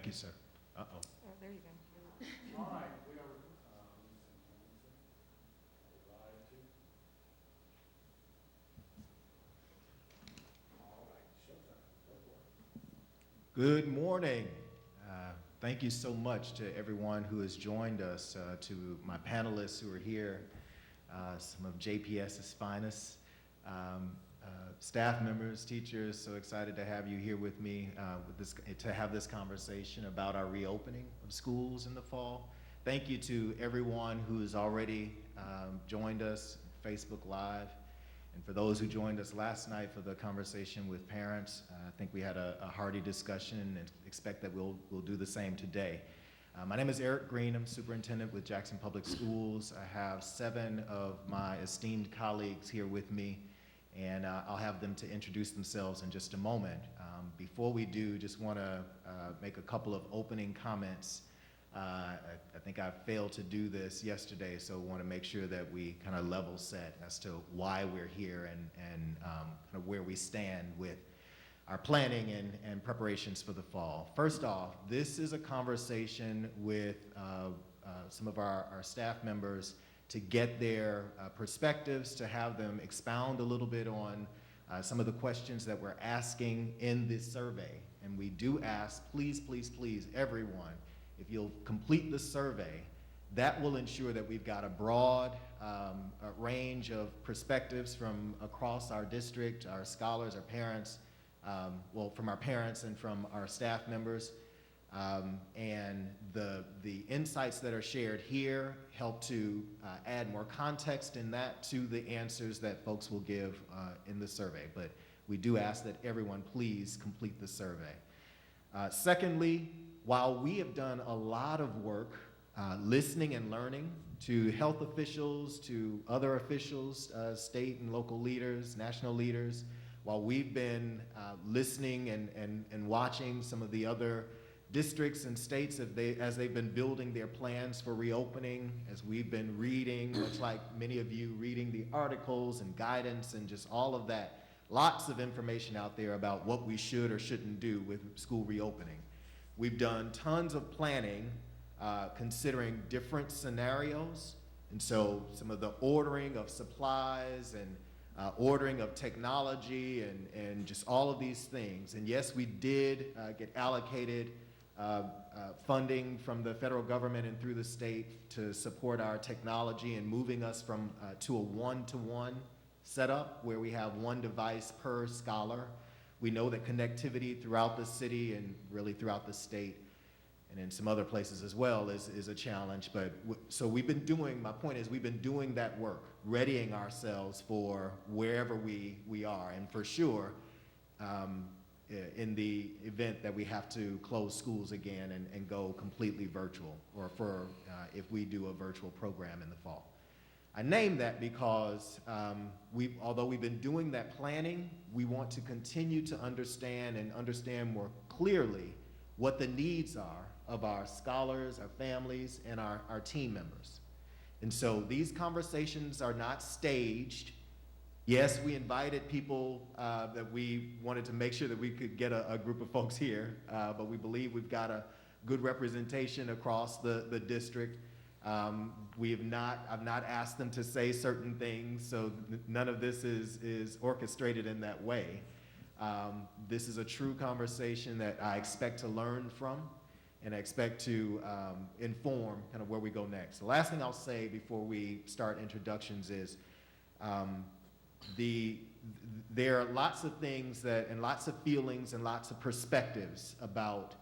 Thank you, sir. Uh-oh. Oh, there you go. All right, we are live too. All right, showtime. Go for it. Good morning. Thank you so much to everyone who has joined us, to my panelists who are here, some of JPS's finest, staff members, teachers. So excited to have you here with me to have this conversation about our reopening of schools in the fall. Thank you to everyone who has already joined us Facebook Live. And for those who joined us last night for the conversation with parents, I think we had a hearty discussion and expect that we'll do the same today. My name is Eric Green. I'm superintendent with Jackson Public Schools. I have 7 of my esteemed colleagues here with me, and I'll have them to introduce themselves in just a moment. Before we do, just want to make a couple of opening comments. I think I failed to do this yesterday, so I want to make sure that we kind of level set as to why we're here and kind of where we stand with our planning and preparations for the fall. First off, this is a conversation with some of our staff members to get their perspectives, to have them expound a little bit on some of the questions that we're asking in this survey. And we do ask, please, please, please, everyone, if you'll complete the survey, that will ensure that we've got a broad range of perspectives from across our district, our scholars, our parents, from our parents and from our staff members. And the insights that are shared here help to add more context in that to the answers that folks will give in the survey. But we do ask that everyone please complete the survey. Secondly, while we have done a lot of work listening and learning to health officials, to other officials, state and local leaders, national leaders, while we've been listening and watching some of the other districts and states as they've been building their plans for reopening, as we've been reading, much like many of you reading the articles and guidance and just all of that, lots of information out there about what we should or shouldn't do with school reopening. We've done tons of planning considering different scenarios, and so some of the ordering of supplies and ordering of technology and just all of these things. And yes, we did get allocated funding from the federal government and through the state to support our technology and moving us from to a one-to-one setup where we have one device per scholar. We know that connectivity throughout the city and really throughout the state and in some other places as well is a challenge. But so we've been doing, my point is we've been doing that work, readying ourselves for wherever we are. And for sure, in the event that we have to close schools again and go completely virtual, or for if we do a virtual program in the fall. I name that because although we've been doing that planning, we want to continue to understand more clearly what the needs are of our scholars, our families, and our team members. And so these conversations are not staged. Yes, we invited people that we wanted to make sure that we could get a group of folks here, but we believe we've got a good representation across the district. I've not asked them to say certain things, so none of this is orchestrated in that way. This is a true conversation that I expect to learn from, and I expect to inform kind of where we go next. The last thing I'll say before we start introductions is there are lots of things and lots of feelings and lots of perspectives about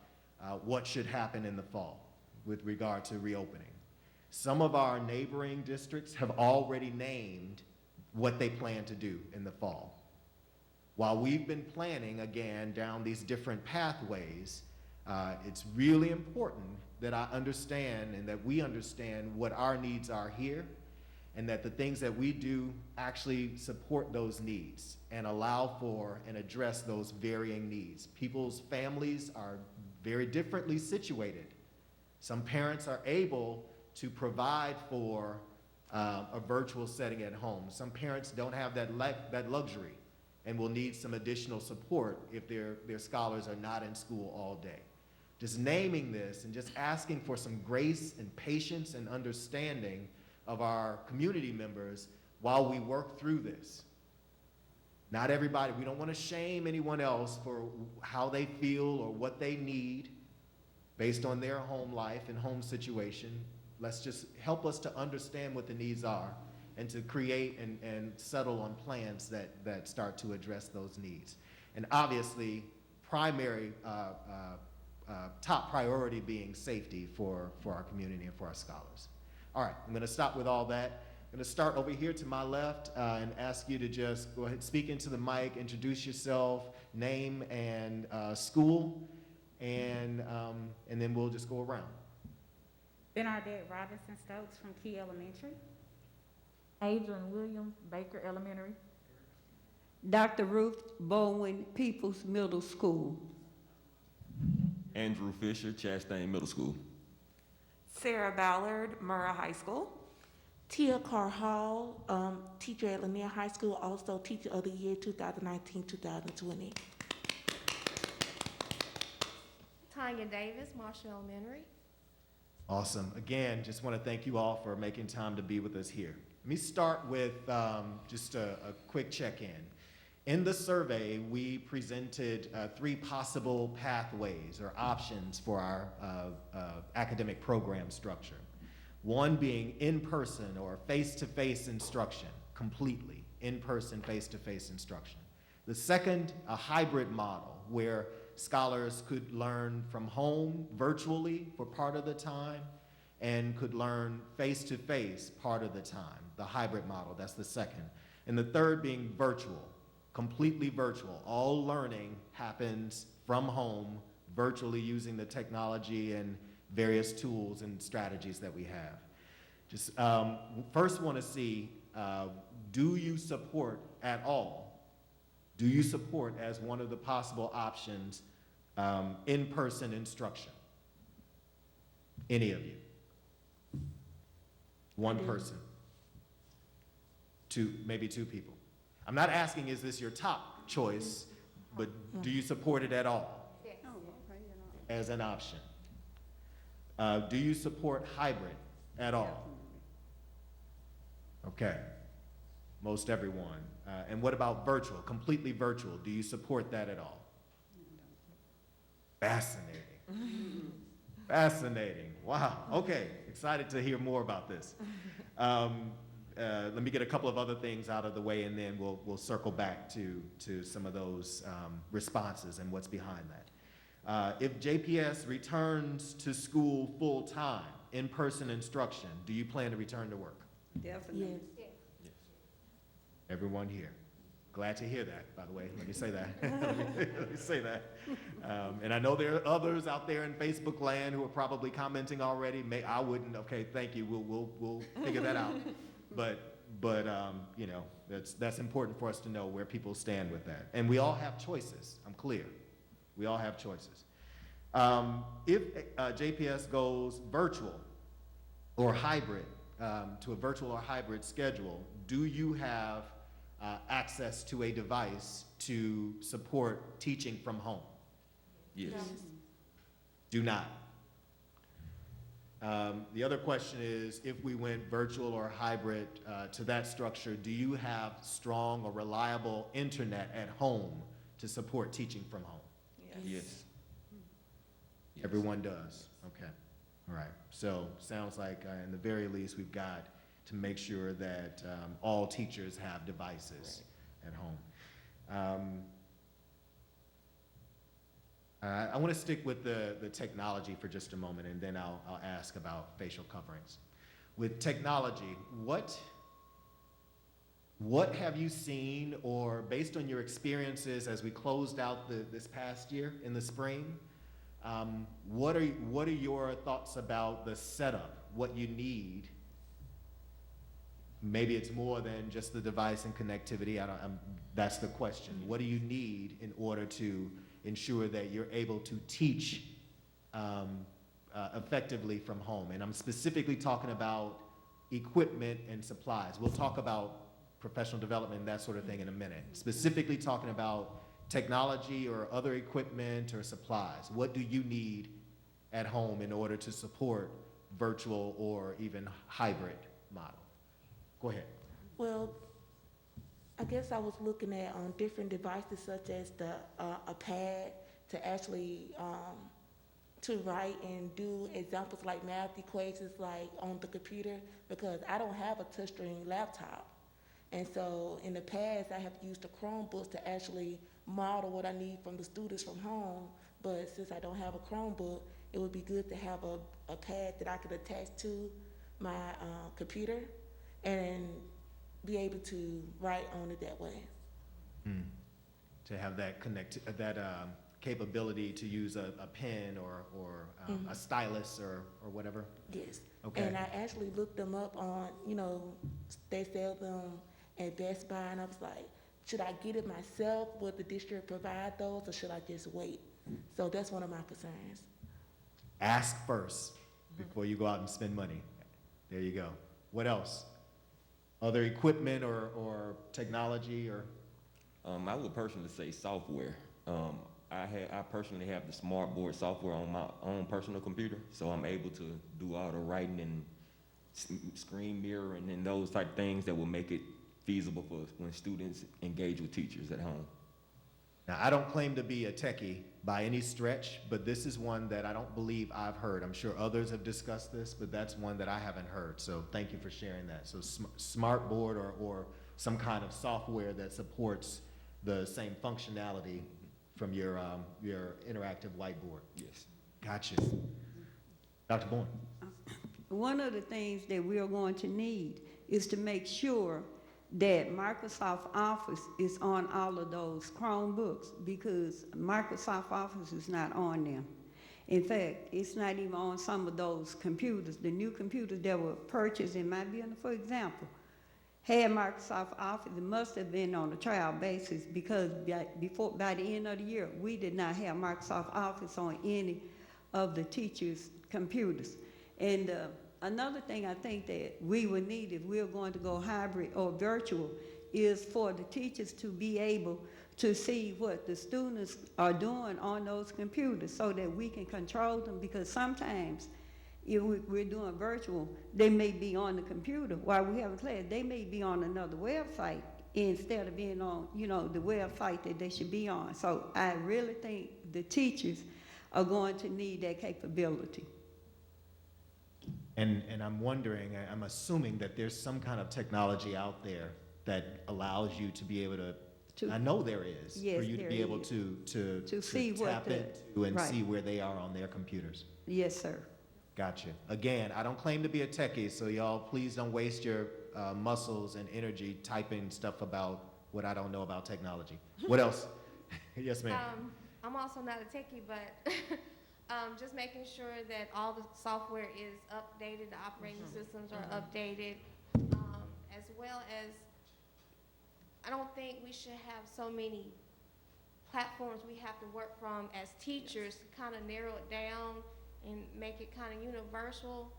what should happen in the fall with regard to reopening. Some of our neighboring districts have already named what they plan to do in the fall. While we've been planning, again, down these different pathways, it's really important that I understand and that we understand what our needs are here, and that the things that we do actually support those needs and allow for and address those varying needs. People's families are very differently situated. Some parents are able to provide for a virtual setting at home. Some parents don't have that luxury and will need some additional support if their scholars are not in school all day. just naming this and just asking for some grace and patience and understanding of our community members while we work through this. Not everybody, we don't want to shame anyone else for how they feel or what they need based on their home life and home situation. Let's just help us to understand what the needs are and to create and settle on plans that start to address those needs. And obviously, primary, top priority being safety for our community and for our scholars. All right, I'm gonna stop with all that. I'm gonna start over here to my left and ask you to just go ahead, speak into the mic, introduce yourself, name and school, and then we'll just go around. Bernadette Robinson Stokes from Key Elementary. Adrian Williams, Baker Elementary. Dr. Ruth Bowen, Peoples Middle School. Andrew Fisher, Chastain Middle School. Sarah Ballard, Murrah High School. Tia Carr Hall, teacher at Lanier High School, also teacher of the year 2019-2020. Tanya Davis, Marshall Elementary. Awesome. Again, just want to thank you all for making time to be with us here. Let me start with just a quick check-in. In the survey, we presented 3 possible pathways or options for our academic program structure. One being in-person or face-to-face instruction, completely in-person, face-to-face instruction. The second, a hybrid model where scholars could learn from home virtually for part of the time and could learn face-to-face part of the time, the hybrid model, that's the second. And the third being virtual, completely virtual. All learning happens from home, virtually using the technology and various tools and strategies that we have. Just first want to see, do you support at all? Do you support as one of the possible options in-person instruction? Any of you? One person? Maybe two people. I'm not asking is this your top choice, but do you support it at all as an option? Do you support hybrid at all? Okay, most everyone. And what about virtual, completely virtual? Do you support that at all? Fascinating. Fascinating. Wow. Okay, excited to hear more about this. Let me get a couple of other things out of the way, and then we'll circle back to some of those responses and what's behind that. If JPS returns to school full-time, in-person instruction, do you plan to return to work? Definitely. Yes. Everyone here. Glad to hear that, by the way. Let me say that. Let me say that. And I know there are others out there in Facebook land who are probably commenting already. I wouldn't. Okay, thank you. We'll figure that out. But you know, that's important for us to know where people stand with that. And we all have choices. I'm clear. We all have choices. If JPS goes virtual or hybrid, to a virtual or hybrid schedule, do you have access to a device to support teaching from home? Yes. Do not. The other question is, if we went virtual or hybrid to that structure, do you have strong or reliable internet at home to support teaching from home? Yes. Everyone does. Okay. All right. So sounds like in the very least we've got to make sure that all teachers have devices at home. I want to stick with the technology for just a moment, and then I'll ask about facial coverings. With technology, what have you seen, or based on your experiences as we closed out this past year in the spring, what are your thoughts about the setup, what you need? Maybe it's more than just the device and connectivity. That's the question. What do you need in order to ensure that you're able to teach effectively from home? And I'm specifically talking about equipment and supplies. We'll talk about professional development and that sort of thing in a minute. Specifically talking about technology or other equipment or supplies. What do you need at home in order to support virtual or even hybrid model? Go ahead. Well, I guess I was looking at different devices such as a pad to actually to write and do examples like math equations like on the computer, because I don't have a touchscreen laptop. And so in the past, I have used the Chromebooks to actually model what I need from the students from home. But since I don't have a Chromebook, it would be good to have a pad that I could attach to my computer and be able to write on it that way. To have that capability to use a pen or a stylus or whatever? Yes. Okay. And I actually looked them up on, they sell them at Best Buy, and I was like, should I get it myself? Would the district provide those, or should I just wait? So that's one of my concerns. Ask first before you go out and spend money. There you go. What else? Other equipment or technology or? I would personally say software. I personally have the smart board software on my own personal computer, so I'm able to do all the writing and screen mirroring and those type of things that will make it feasible for when students engage with teachers at home. Now, I don't claim to be a techie by any stretch, but this is one that I don't believe I've heard. I'm sure others have discussed this, but that's one that I haven't heard. So thank you for sharing that. So smart board or some kind of software that supports the same functionality from your interactive whiteboard. Yes. Gotcha. Dr. Bourne. One of the things that we are going to need is to make sure that Microsoft Office is on all of those Chromebooks, because Microsoft Office is not on them. In fact, it's not even on some of those computers. The new computers that were purchased in my building, for example, had Microsoft Office. It must have been on a trial basis, because by the end of the year, we did not have Microsoft Office on any of the teachers' computers. And another thing I think that we would need if we're going to go hybrid or virtual is for the teachers to be able to see what the students are doing on those computers so that we can control them, because sometimes if we're doing virtual, they may be on the computer while we have a class. They may be on another website instead of being on, the website that they should be on. So I really think the teachers are going to need that capability. And I'm wondering, I'm assuming that there's some kind of technology out there that allows you to be able to, I know there is, Yes, for you to there be able is. to see what tap the- into and right. see where they are on their computers. Yes, sir. Gotcha. Again, I don't claim to be a techie, so y'all please don't waste your muscles and energy typing stuff about what I don't know about technology. What else? Yes, ma'am. I'm also not a techie, but just making sure that all the software is updated, the operating systems are updated, as well as I don't think we should have so many platforms we have to work from as teachers, kind of narrow it down and make it kind of universal.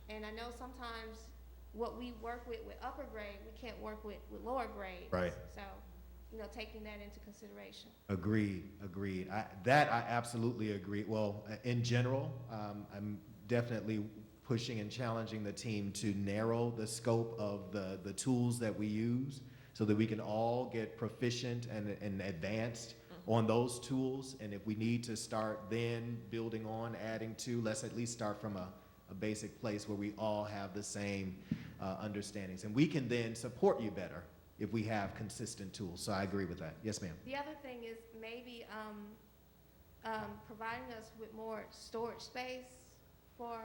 And I know sometimes what we work with upper grade, we can't work with lower grade. Right. So, taking that into consideration. Agreed. I absolutely agree. Well, in general, I'm definitely pushing and challenging the team to narrow the scope of the tools that we use so that we can all get proficient and advanced on those tools. And if we need to start then building on, adding to, let's at least start from a basic place where we all have the same understandings. And we can then support you better if we have consistent tools. So I agree with that. Yes, ma'am. The other thing is maybe providing us with more storage space for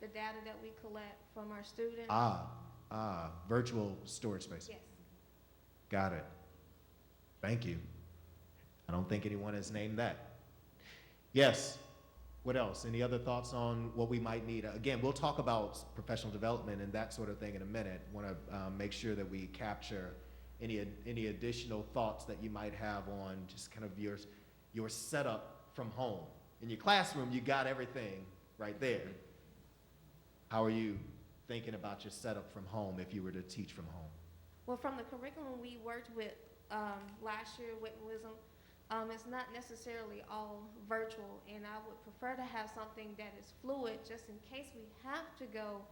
the data that we collect from our students. Virtual storage space. Yes. Got it. Thank you. I don't think anyone has named that. Yes. What else? Any other thoughts on what we might need? Again, we'll talk about professional development and that sort of thing in a minute. Want to make sure that we capture any additional thoughts that you might have on just kind of your setup from home. In your classroom, you got everything right there. How are you thinking about your setup from home if you were to teach from home? Well, from the curriculum we worked with last year with WISM, It's not necessarily all virtual, and I would prefer to have something that is fluid, just in case we have to go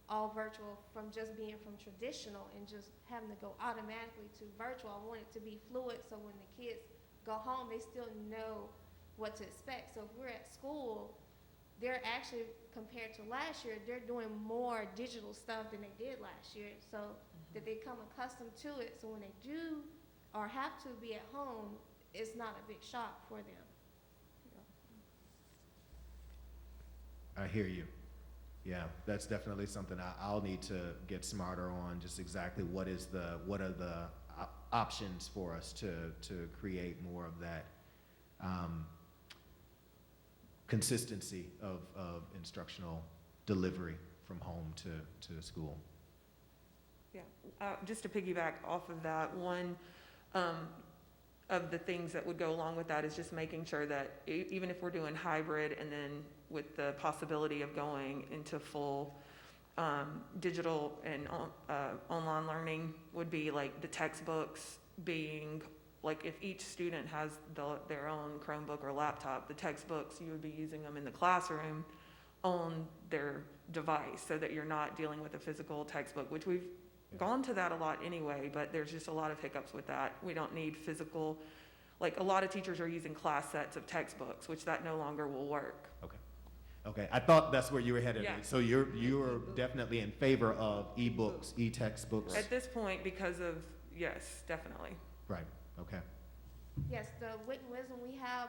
all virtual from just being from traditional and just having to go automatically to virtual. I want it to be fluid, so when the kids go home, they still know what to expect. So if we're at school, they're actually, compared to last year, they're doing more digital stuff than they did last year, so that they become accustomed to it. So when they do or have to be at home, it's not a big shock for them. I hear you. Yeah, that's definitely something I'll need to get smarter on, just exactly what are the options for us to create more of that consistency of instructional delivery from home to school. Yeah, just to piggyback off of that, one of the things that would go along with that is just making sure that even if we're doing hybrid and then with the possibility of going into full digital and online learning, would be like the textbooks being, like if each student has their own Chromebook or laptop, the textbooks, you would be using them in the classroom on their device, so that you're not dealing with a physical textbook, which we've gone to that a lot anyway, but there's just a lot of hiccups with that. We don't need physical, like a lot of teachers are using class sets of textbooks, which that no longer will work. Okay, I thought that's where you were headed. Yeah. So you're definitely in favor of e-books, e-textbooks? At this point, because of, yes, definitely. Right, okay. Yes, the Wit and Wisdom we have,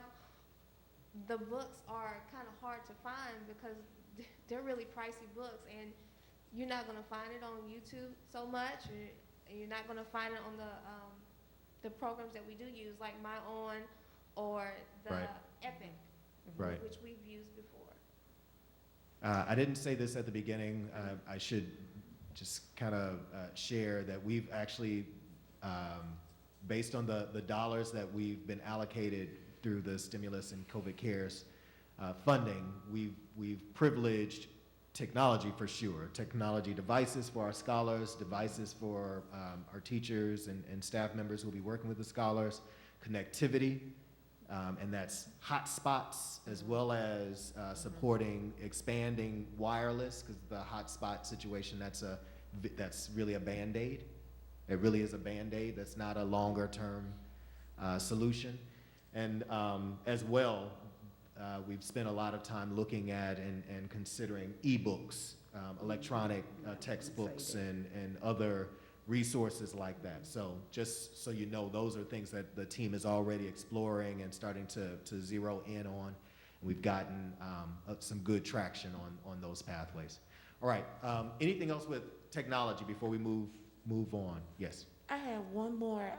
the books are kind of hard to find because they're really pricey books, and you're not going to find it on YouTube so much, and you're not going to find it on the programs that we do use, like My On or the Right. Epic, Right. which we've used before. I didn't say this at the beginning. I should just kind of share that we've actually, based on the dollars that we've been allocated through the stimulus and COVID CARES funding, we've privileged technology for sure. Technology devices for our scholars, devices for our teachers and staff members who will be working with the scholars, connectivity, and that's hotspots, as well as supporting expanding wireless, because the hotspot situation, that's really a Band-Aid. It really is a Band-Aid. That's not a longer term solution. And as well, we've spent a lot of time looking at and considering e-books, electronic textbooks and other resources like that. So just so you know, those are things that the team is already exploring and starting to zero in on. We've gotten some good traction on those pathways. All right, anything else with technology before we move on? Yes. I have one more.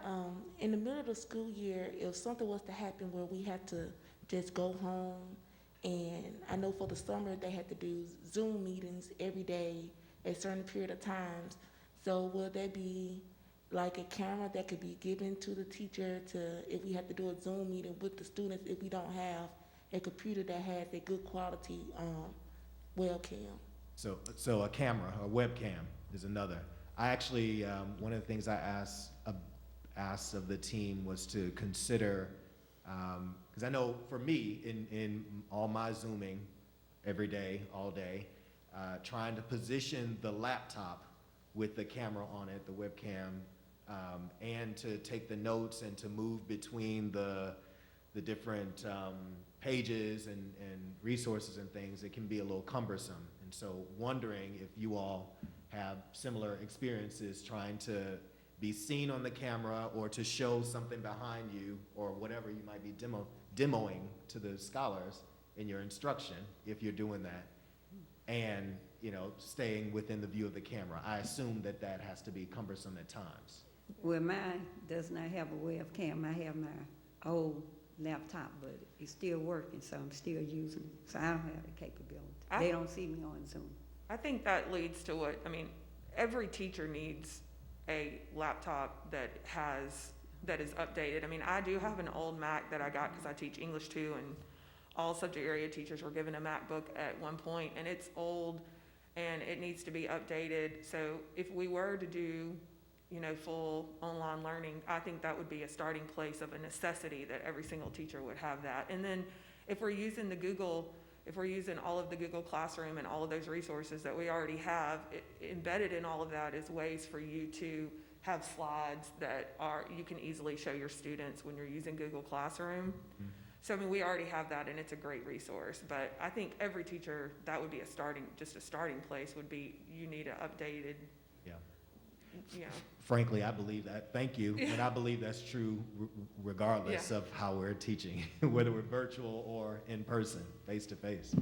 In the middle of the school year, if something was to happen where we had to just go home, and I know for the summer they had to do Zoom meetings every day at a certain period of times. So will there be like a camera that could be given to the teacher if we have to do a Zoom meeting with the students if we don't have a computer that has a good quality webcam? So a camera, a webcam is another. I actually, one of the things I asked of the team was to consider, because I know for me, in all my Zooming every day, all day, trying to position the laptop with the camera on it, the webcam, and to take the notes and to move between the different pages and resources and things, it can be a little cumbersome. And so wondering if you all have similar experiences trying to be seen on the camera or to show something behind you or whatever you might be demoing to the scholars in your instruction, if you're doing that, and staying within the view of the camera. I assume that has to be cumbersome at times. Well, mine does not have a webcam. I have my old laptop, but it's still working, so I'm still using it. So I don't have the capability. They don't see me on Zoom. I think that leads to every teacher needs a laptop that is updated. I do have an old Mac that I got because I teach English too, and all subject area teachers were given a MacBook at one point, and it's old and it needs to be updated. So if we were to do, full online learning, I think that would be a starting place of a necessity that every single teacher would have that. And then if we're using all of the Google Classroom and all of those resources that we already have, embedded in all of that is ways for you to have slides that you can easily show your students when you're using Google Classroom. Mm-hmm. So, I mean, we already have that, and it's a great resource, but I think every teacher, that would be just a starting place would be, you need an updated, Yeah. Frankly, I believe that. Thank you. And I believe that's true regardless of how we're teaching, whether we're virtual or in person, face to face.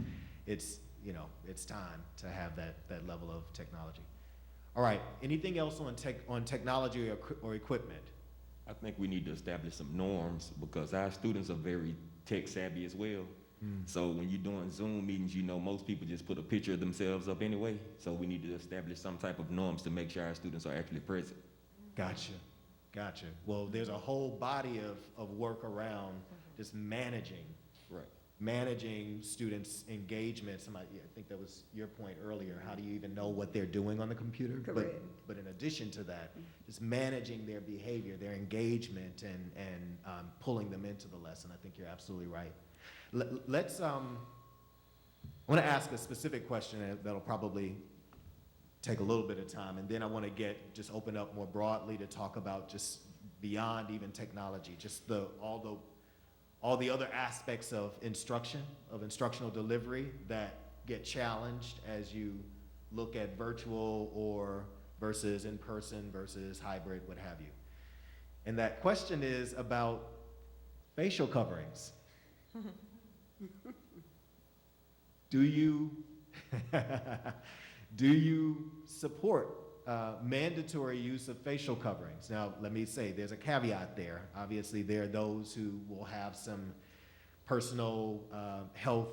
It's time to have that level of technology. All right. Anything else on technology or equipment? I think we need to establish some norms because our students are very tech savvy as well. So when you're doing Zoom meetings, most people just put a picture of themselves up anyway. So we need to establish some type of norms to make sure our students are actually present. Gotcha. Well, there's a whole body of work around just managing students' engagement. I think that was your point earlier. How do you even know what they're doing on the computer? Correct. But in addition to that, just managing their behavior, their engagement, and pulling them into the lesson. I think you're absolutely right. I want to ask a specific question that'll probably take a little bit of time, and then I want to just open up more broadly to talk about just beyond even technology, just all the other aspects of instruction, of instructional delivery that get challenged as you look at virtual or versus in-person versus hybrid, what have you. And that question is about facial coverings. Do you support mandatory use of facial coverings? Now, let me say, there's a caveat there. Obviously, there are those who will have some personal health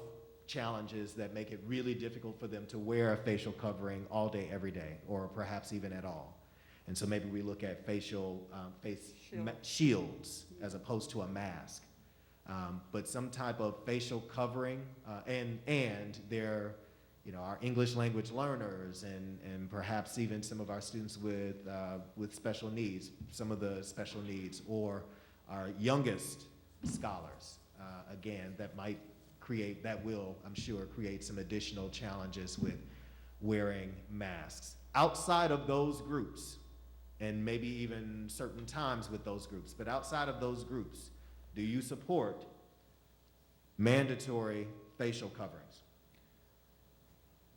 challenges that make it really difficult for them to wear a facial covering all day, every day, or perhaps even at all. And so maybe we look at face shields as opposed to a mask. But some type of facial covering, and there, our English language learners, and perhaps even some of our students with special needs, some of the special needs, or our youngest scholars, again, that will, I'm sure, create some additional challenges with wearing masks. Outside of those groups, and maybe even certain times with those groups, but outside of those groups, do you support mandatory facial coverings?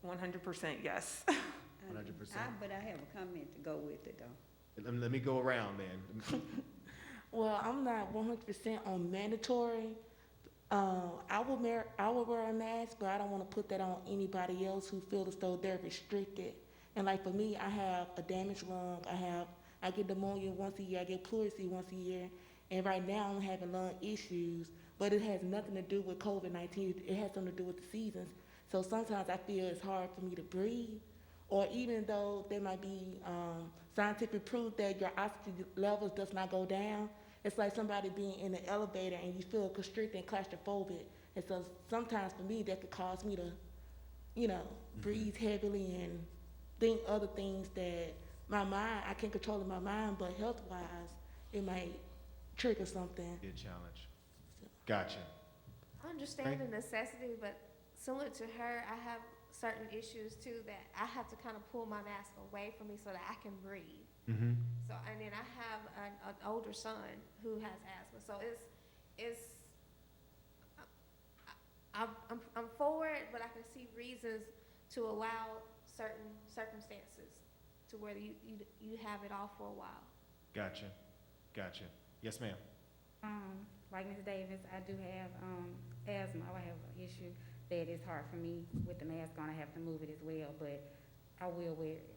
100% yes. 100%. But I have a comment to go with it, though. Let me go around then. Well, I'm not 100% on mandatory. I will wear a mask, but I don't want to put that on anybody else who feels as though they're restricted. And like for me, I have a damaged lung. I get pneumonia once a year. I get pleurisy once a year. And right now I'm having lung issues, but it has nothing to do with COVID-19. It has something to do with the seasons. So sometimes I feel it's hard for me to breathe, or even though there might be scientific proof that your oxygen levels does not go down, it's like somebody being in an elevator and you feel constricted and claustrophobic. And so sometimes for me that could cause me to, breathe heavily and think other things that I can't control in my mind, but health-wise, it might trigger something. Be a challenge. Gotcha. I understand the necessity, but similar to her, I have certain issues too that I have to kind of pull my mask away from me so that I can breathe. Mm-hmm. So, and then I have an older son who has asthma. So I'm for it, but I can see reasons to allow certain circumstances to where you have it off for a while. Gotcha. Yes, ma'am. Like Ms. Davis, I do have asthma. I have an issue that it's hard for me with the mask on. I have to move it as well, but I will wear it.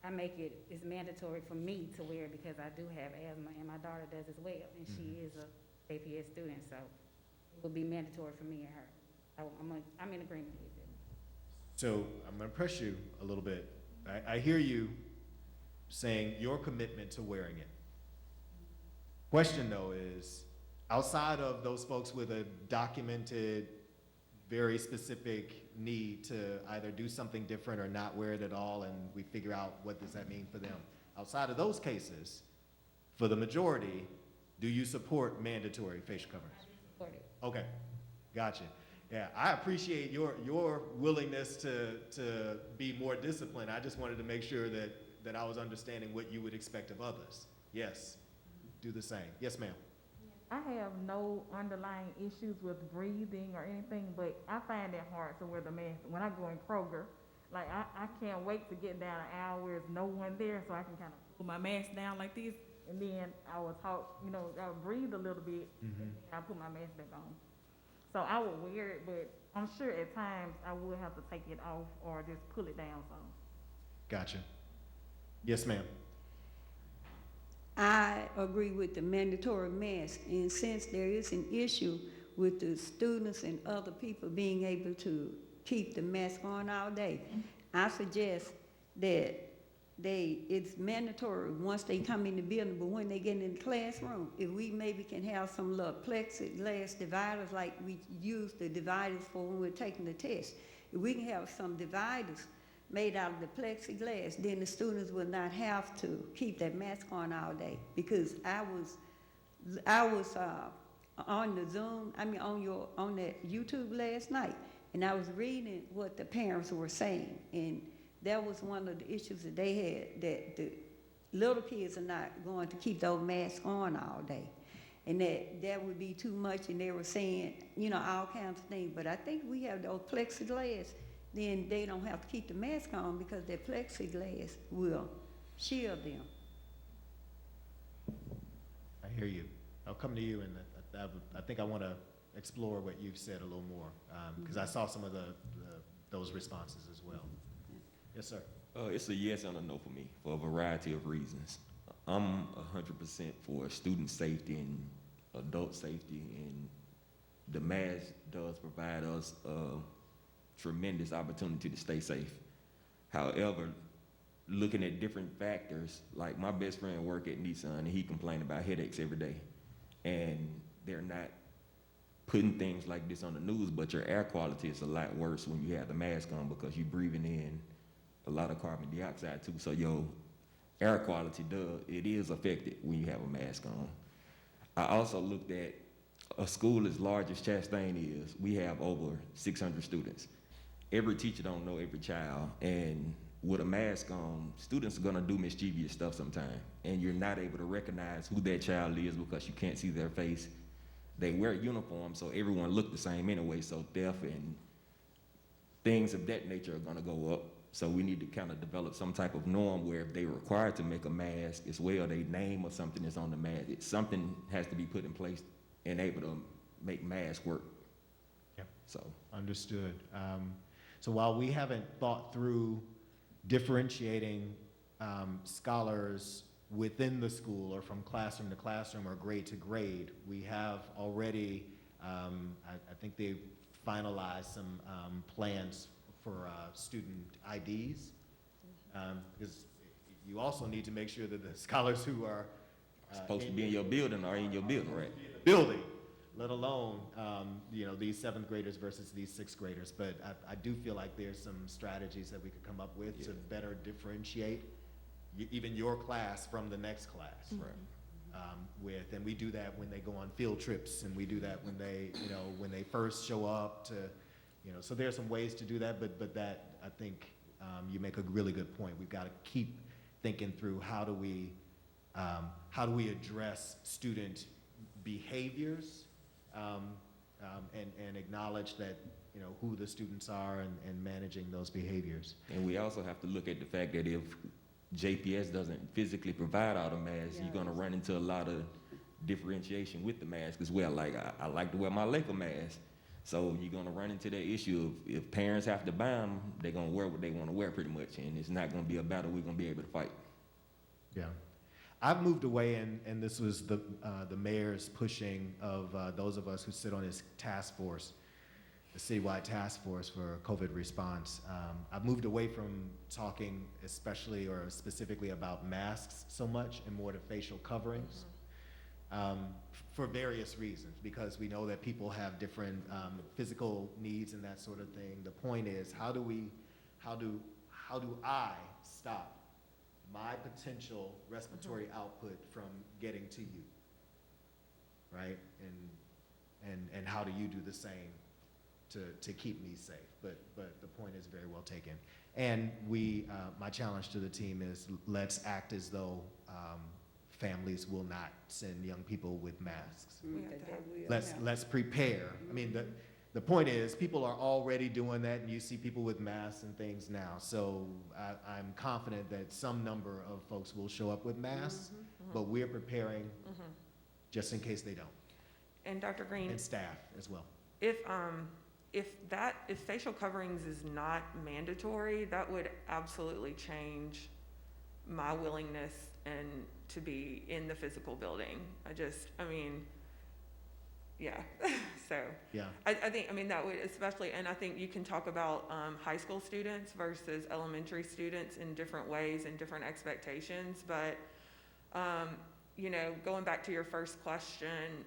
I make it's mandatory for me to wear it because I do have asthma, and my daughter does as well, and she is a APS student, so it would be mandatory for me and her. I'm in agreement with it. So I'm going to press you a little bit. I hear you saying your commitment to wearing it. Question though is, outside of those folks with a documented, very specific need to either do something different or not wear it at all, and we figure out what does that mean for them, outside of those cases, for the majority, do you support mandatory facial coverings? Support it. Okay, gotcha. Yeah, I appreciate your willingness to be more disciplined. I just wanted to make sure that I was understanding what you would expect of others. Yes, do the same. Yes, ma'am. I have no underlying issues with breathing or anything, but I find it hard to wear the mask. When I go in Kroger, like I can't wait to get down an aisle where there's no one there so I can kind of pull my mask down like this, and then I will talk, you know, I will breathe a little bit, and then I put my mask back on. So I would wear it, but I'm sure at times I would have to take it off or just pull it down some. Gotcha. Yes, ma'am. I agree with the mandatory mask, and since there is an issue with the students and other people being able to keep the mask on all day, I suggest that it's mandatory once they come in the building, but when they get in the classroom, if we maybe can have some little plexiglass dividers like we use the dividers for when we're taking the test, if we can have some dividers made out of the plexiglass, then the students will not have to keep that mask on all day. Because I was on the Zoom, on that YouTube last night, and I was reading what the parents were saying, and that was one of the issues that they had, that the little kids are not going to keep those masks on all day. And that would be too much, and they were saying, you know, all kinds of things. But I think we have those plexiglass, then they don't have to keep the mask on because that plexiglass will shield them. I hear you. I'll come to you, and I think I want to explore what you've said a little more, because I saw some of those responses as well. Yes, sir. It's a yes and a no for me for a variety of reasons. I'm 100% for student safety and adult safety, and the mask does provide us a tremendous opportunity to stay safe. However, looking at different factors, like my best friend work at Nissan, and he complained about headaches every day, and they're not putting things like this on the news, but your air quality is a lot worse when you have the mask on because you're breathing in a lot of carbon dioxide too. So your air quality it is affected when you have a mask on. I also looked at a school as large as Chastain is. We have over 600 students. Every teacher don't know every child, and with a mask on, students are gonna do mischievous stuff sometimes, and you're not able to recognize who that child is because you can't see their face. They wear uniforms, so everyone look the same anyway, so theft and things of that nature are gonna go up. So we need to kind of develop some type of norm where if they're required to make a mask as well, their name or something is on the mask. Something has to be put in place and able to make masks work. Yep. So. Understood. So while we haven't thought through differentiating scholars within the school or from classroom to classroom or grade to grade, we have already, I think they've finalized some plans for student IDs, because you also need to make sure that the scholars who are Supposed to be in your building are in your building, right? building, let alone you know, these 7th graders versus these 6th graders. But I do feel like there's some strategies that we could come up with to better differentiate even your class from the next class. Right. And we do that when they go on field trips, and we do that when they, you know, when they first show up to, you know, so there's some ways to do that, but that, I think you make a really good point. We've got to keep thinking through how do we address student behaviors, and acknowledge that, you know, who the students are and managing those behaviors. And we also have to look at the fact that if JPS doesn't physically provide all the masks, you're gonna run into a lot of differentiation with the mask as well. Like I like to wear my Laker mask, so you're gonna run into that issue of if parents have to buy them, they're gonna wear what they want to wear pretty much, and it's not gonna be a battle we're gonna be able to fight. Yeah. I've moved away, and this was the mayor's pushing of those of us who sit on his task force, the citywide task force for COVID response. I've moved away from talking especially or specifically about masks so much and more to facial coverings, for various reasons, because we know that people have different physical needs and that sort of thing. The point is, how do I stop my potential respiratory output from getting to you, right? And how do you do the same to keep me safe? But the point is very well taken. And my challenge to the team is let's act as though families will not send young people with masks. We have to have- Let's prepare. I mean, the point is, people are already doing that, and you see people with masks and things now. So I'm confident that some number of folks will show up with masks, but we're preparing just in case they don't, And Dr. Green, and staff as well. if facial coverings is not mandatory, that would absolutely change my willingness and to be in the physical building. Yeah, so. Yeah. I think that would especially, and I think you can talk about high school students versus elementary students in different ways and different expectations, but, going back to your first question,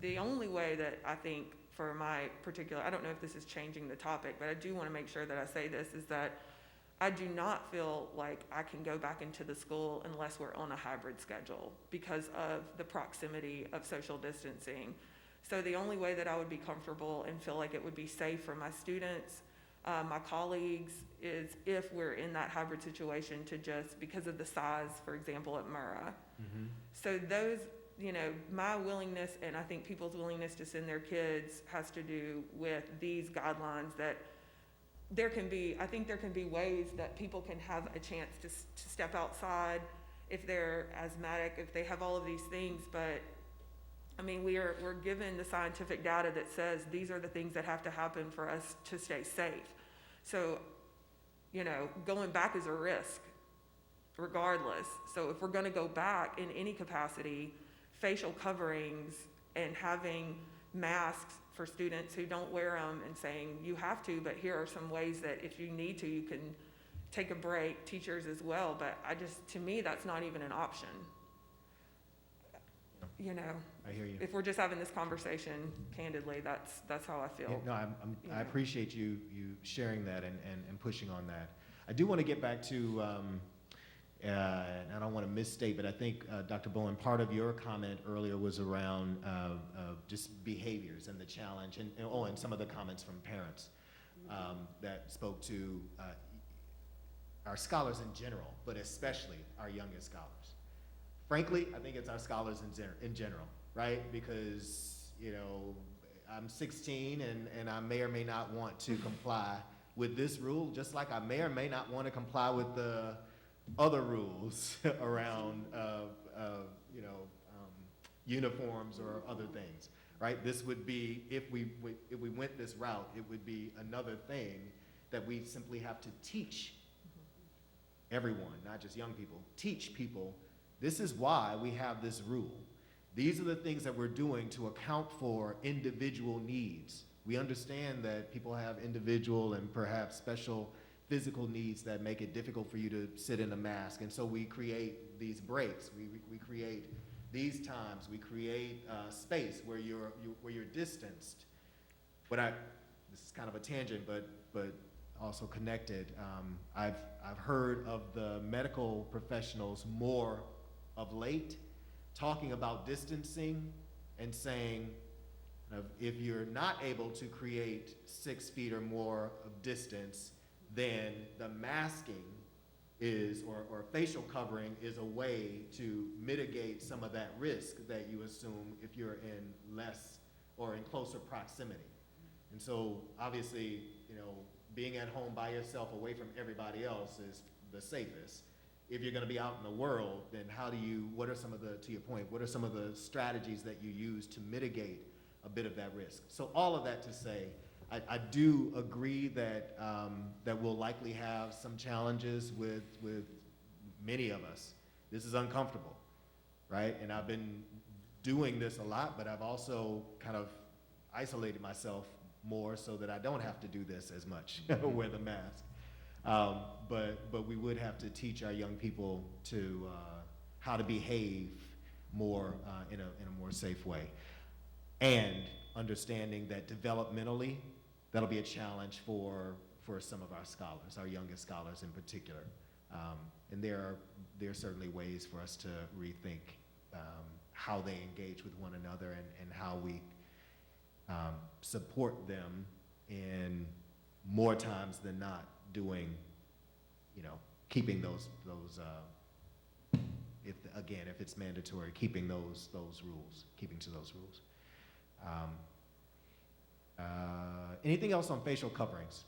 the only way that I think for my particular, I don't know if this is changing the topic, but I do want to make sure that I say this, is that I do not feel like I can go back into the school unless we're on a hybrid schedule because of the proximity of social distancing. So the only way that I would be comfortable and feel like it would be safe for my students, my colleagues, is if we're in that hybrid situation because of the size, for example, at Murrah. So those, my willingness, and I think people's willingness to send their kids, has to do with these guidelines that I think there can be ways that people can have a chance to step outside if they're asthmatic, if they have all of these things, but we're given the scientific data that says these are the things that have to happen for us to stay safe. So, going back is a risk, regardless. So if we're gonna go back in any capacity, facial coverings and having masks for students who don't wear them and saying you have to, but here are some ways that if you need to, you can take a break, teachers as well, but to me, that's not even an option. I hear you. If we're just having this conversation candidly, that's how I feel. Yeah, no, I appreciate you sharing that and pushing on that. I do want to get back to, and I don't want to misstate, but I think, Dr. Bowen, part of your comment earlier was around just behaviors and the challenge, and some of the comments from parents that spoke to our scholars in general, but especially our youngest scholars. Frankly, I think it's our scholars in general, right? Because, I'm 16 and I may or may not want to comply with this rule, just like I may or may not want to comply with the other rules around, uniforms or other things, right? This would be, if we went this route, it would be another thing that we simply have to teach everyone, not just young people, teach people. This is why we have this rule. These are the things that we're doing to account for individual needs. We understand that people have individual and perhaps special physical needs that make it difficult for you to sit in a mask. And so we create these breaks. We create these times. We create space where you're distanced. This is kind of a tangent, but also connected. I've heard of the medical professionals more of late talking about distancing and saying, if you're not able to create 6 feet or more of distance, then the masking or facial covering is a way to mitigate some of that risk that you assume if you're in less or in closer proximity. And so obviously, being at home by yourself away from everybody else is the safest. If you're going to be out in the world, then what are some of the, to your point, what are some of the strategies that you use to mitigate a bit of that risk? So all of that to say, I do agree that we'll likely have some challenges with many of us. This is uncomfortable, right? And I've been doing this a lot, but I've also kind of isolated myself more so that I don't have to do this as much, wear the mask. But we would have to teach our young people to how to behave more in a more safe way, and understanding that developmentally that'll be a challenge for some of our scholars, our youngest scholars in particular. And there are certainly ways for us to rethink how they engage with one another and how we support them in more times than not doing, keeping those if it's mandatory, keeping those rules, keeping to those rules. Anything else on facial coverings?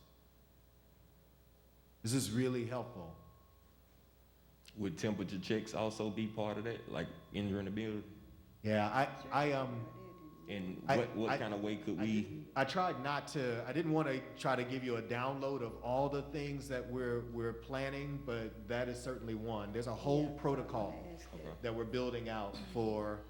This is really helpful. Would temperature checks also be part of that, like entering the building? Yeah, And I- what kind of way could we? I tried not to, I didn't want to try to give you a download of all the things that we're planning, but that is certainly one. There's a whole protocol that we're building out for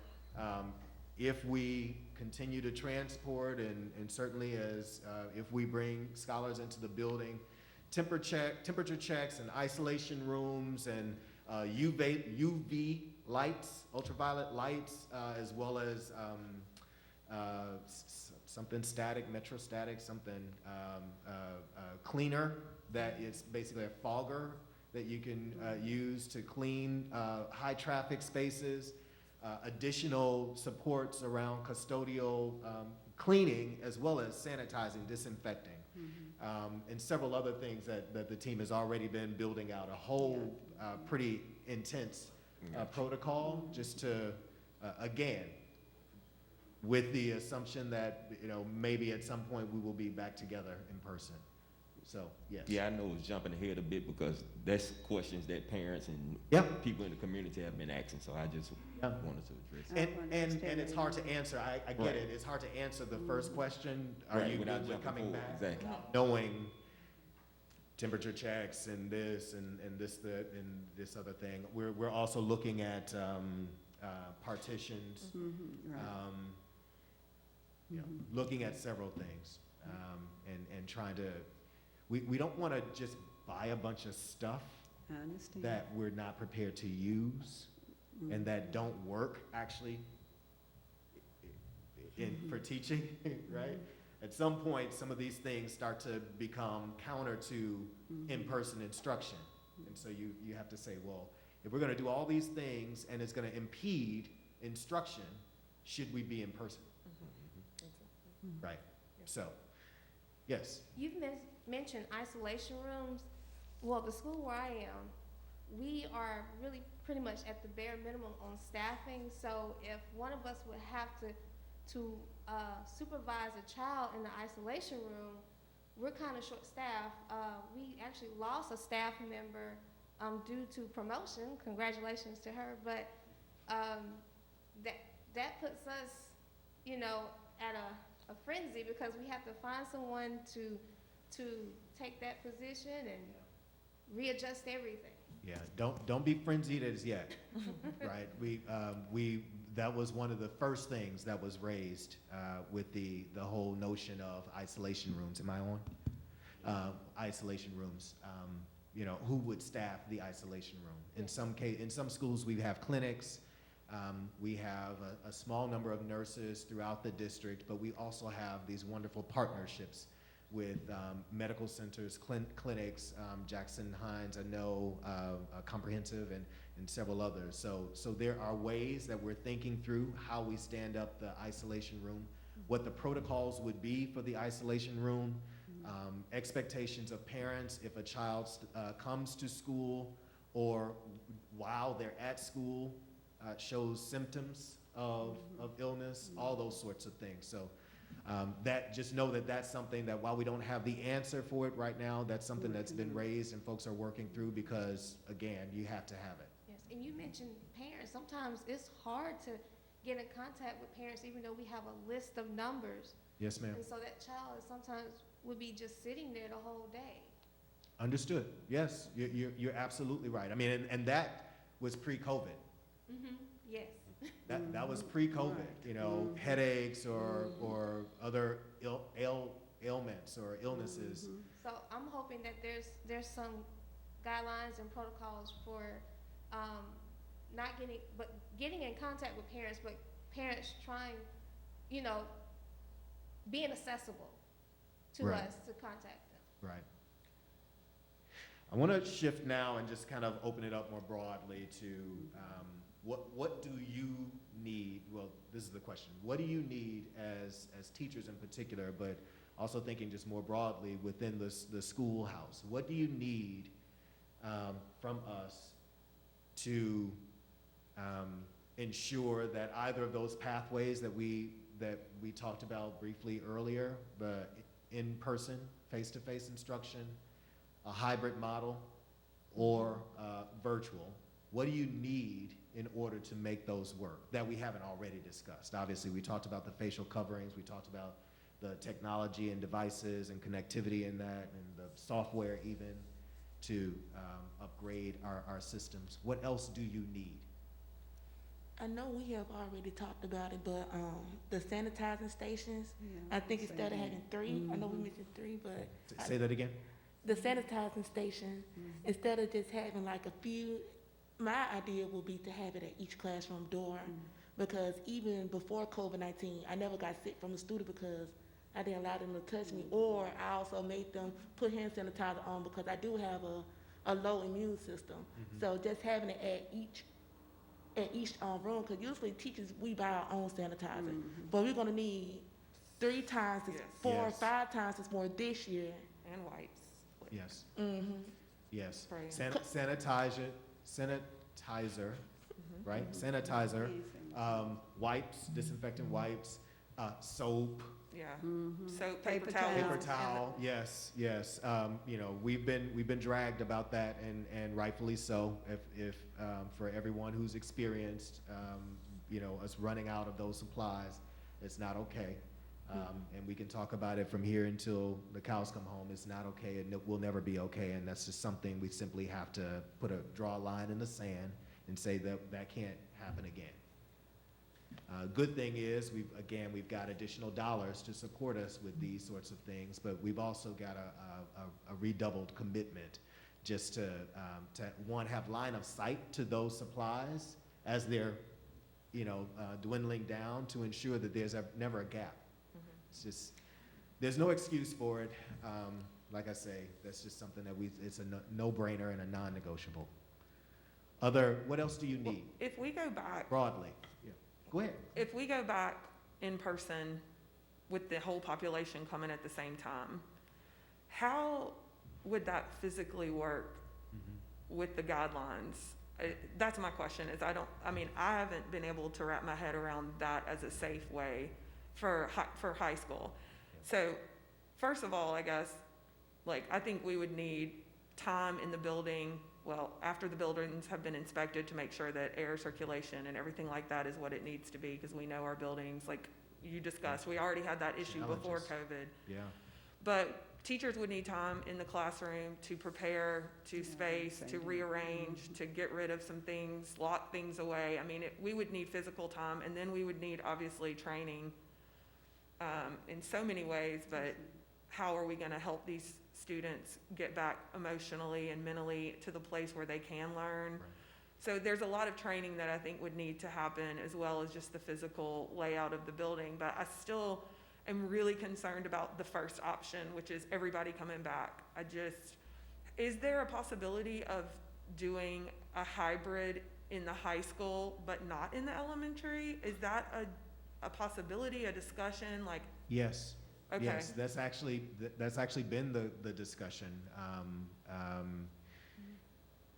if we continue to transport and certainly as if we bring scholars into the building, temperature checks and isolation rooms and UV lights, ultraviolet lights, as well as something static, metrostatic, something cleaner that is basically a fogger that you can use to clean high traffic spaces, additional supports around custodial cleaning, as well as sanitizing, disinfecting, and several other things that the team has already been building out, a whole pretty intense protocol just to, again, with the assumption that, maybe at some point we will be back together in person. So, yes. Yeah, I know it's jumping ahead a bit because that's questions that parents and Yep. people in the community have been asking, so I just Yep. wanted to address it. And it's hard to answer. I get Right. it. It's hard to answer the first question. Are Right, you without good with jumping coming forward, back? exactly. Knowing temperature checks and this and this, that, and this other thing. We're also looking at partitions, looking at several things, and trying to, we don't want to just buy a bunch of stuff I understand. that we're not prepared to use and that don't work actually for teaching, right? At some point, some of these things start to become counter to in-person instruction. And so you have to say, well, if we're going to do all these things and it's going to impede instruction, should we be in person? Right. So, yes. You've mentioned isolation rooms. Well, the school where I am, we are really pretty much at the bare minimum on staffing. So if one of us would have to supervise a child in the isolation room, we're kind of short-staffed. We actually lost a staff member due to promotion. Congratulations to her. But that puts us, at a frenzy because we have to find someone to take that position and readjust everything. Yeah, don't be frenzied as yet, right? That was one of the first things that was raised with the whole notion of isolation rooms. Am I on? Isolation rooms. Who would staff the isolation room? In some schools, we have clinics. We have a small number of nurses throughout the district, but we also have these wonderful partnerships with medical centers, clinics, Jackson Hines, I know, Comprehensive, and several others. So there are ways that we're thinking through how we stand up the isolation room, what the protocols would be for the isolation room, expectations of parents if a child comes to school or while they're at school shows symptoms of illness, all those sorts of things. So just know that that's something that while we don't have the answer for it right now, that's something that's been raised and folks are working through because, again, you have to have it. Yes, and you mentioned parents. Sometimes it's hard to get in contact with parents even though we have a list of numbers. Yes, ma'am. And so that child sometimes would be just sitting there the whole day. Understood. Yes, you're absolutely right. I mean, and that was pre-COVID. Yes. That was pre-COVID, headaches or other ailments or illnesses. So I'm hoping that there's some guidelines and protocols for getting in contact with parents, but parents trying, being accessible to Right. us to contact them. Right. I want to shift now and just kind of open it up more broadly to what do you need? Well, this is the question. What do you need as teachers in particular, but also thinking just more broadly within the schoolhouse? What do you need from us to ensure that either of those pathways that we talked about briefly earlier, the in-person, face-to-face instruction, a hybrid model, or virtual, what do you need in order to make those work that we haven't already discussed? Obviously, we talked about the facial coverings, we talked about the technology and devices and connectivity in that, and the software even to upgrade our systems. What else do you need? I know we have already talked about it, but the sanitizing stations, I think instead of having 3, I know we mentioned 3, but Say that again? the sanitizing station, instead of just having like a few, my idea would be to have it at each classroom door. Because even before COVID-19, I never got sick from a student because I didn't allow them to touch me, or I also made them put hand sanitizer on because I do have a low immune system. So just having it at each room, because usually teachers, we buy our own sanitizer, but we're gonna need 3 times, Yes. 4 or Yes. 5 times as more this year. And wipes. Yes. Mm-hmm. Yes. Spray. Sanitizer, right? Sanitizer, wipes, disinfectant wipes, soap, Yeah. Mhm. So Paper paper towels. paper and towel. Yes, yes. You know, we've been dragged about that, and rightfully so. If for everyone who's experienced, you know, us running out of those supplies, it's not okay. And we can talk about it from here until the cows come home. It's not okay, and it will never be okay. And that's just something we simply have to draw a line in the sand and say that can't happen again. Good thing is we've got additional dollars to support us with these sorts of things, but we've also got a redoubled commitment just to one, have line of sight to those supplies as they're, you know, dwindling down, to ensure that there's never a gap. It's just, there's no excuse for it. Like I say, that's just something that it's a no-brainer and a non-negotiable. What else do you Well, need if we go back, broadly? Yeah. Go ahead. if we go back in person with the whole population coming at the same time, how would that physically work with the guidelines? That's my question, is I haven't been able to wrap my head around that as a safe way for high school. So first of all, I guess, like, I think we would need time in the building, well, after the buildings have been inspected, to make sure that air circulation and everything like that is what it needs to be, because we know our buildings, like you discussed, we already had that issue before Challenges. COVID. Yeah. But teachers would need time in the classroom to prepare, to space, to rearrange, to get rid of some things, lock things away. I mean, we would need physical time, and then we would need, obviously, training in so many ways, but how are we gonna help these students get back emotionally and mentally to the place where they can learn? Right. So there's a lot of training that I think would need to happen, as well as just the physical layout of the building. But I still am really concerned about the first option, which is everybody coming back. Is there a possibility of doing a hybrid in the high school but not in the elementary? Is that a possibility, a discussion, like? Yes. Okay. Yes, that's actually been the discussion.